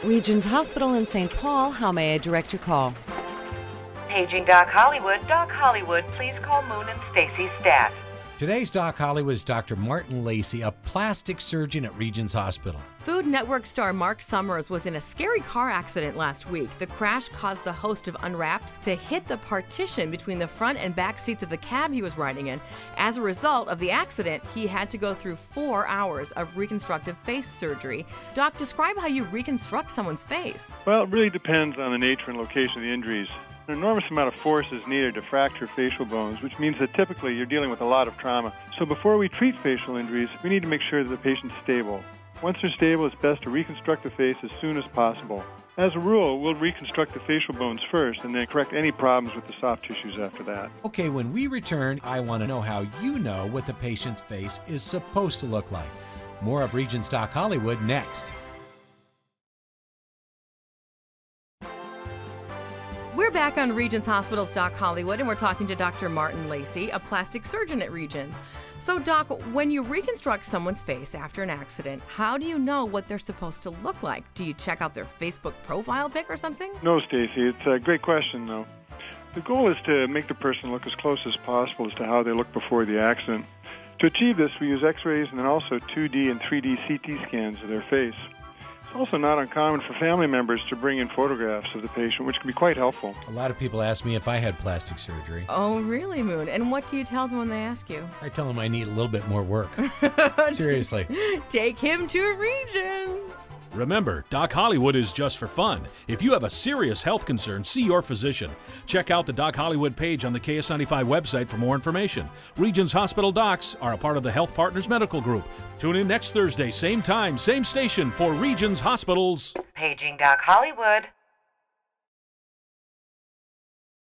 Regions Hospital in St. Paul, how may I direct your call? Paging Doc Hollywood. Doc Hollywood, please call Moon and Stacy Stat. Today's Doc Hollywood is Dr. Martin Lacey, a plastic surgeon at Regions Hospital. Food Network star Marc Summers was in a scary car accident last week. The crash caused the host of Unwrapped to hit the partition between the front and back seats of the cab he was riding in. As a result of the accident, he had to go through 4 hours of reconstructive face surgery. Doc, describe how you reconstruct someone's face. Well, it really depends on the nature and location of the injuries. An enormous amount of force is needed to fracture facial bones, which means that typically you're dealing with a lot of trauma. So before we treat facial injuries, we need to make sure that the patient's stable. Once they're stable, it's best to reconstruct the face as soon as possible. As a rule, we'll reconstruct the facial bones first and then correct any problems with the soft tissues after that. Okay, when we return, I want to know how you know what the patient's face is supposed to look like. More of Regions Doc Hollywood next. We're back on Regions Hospital's Doc Hollywood, and we're talking to Dr. Martin Lacey, a plastic surgeon at Regions. So, Doc, when you reconstruct someone's face after an accident, how do you know what they're supposed to look like? Do you check out their Facebook profile pic or something? No, Stacy, it's a great question, though. The goal is to make the person look as close as possible as to how they looked before the accident. To achieve this, we use x-rays and then also 2D and 3D CT scans of their face. It's also not uncommon for family members to bring in photographs of the patient, which can be quite helpful. A lot of people ask me if I had plastic surgery. Oh, really, Moon? And what do you tell them when they ask you? I tell them I need a little bit more work. Seriously. Take him to Regions. Remember, Doc Hollywood is just for fun. If you have a serious health concern, see your physician. Check out the Doc Hollywood page on the KS95 website for more information. Regions Hospital Docs are a part of the Health Partners Medical Group. Tune in next Thursday, same time, same station for Regions Hospitals. Paging Doc Hollywood.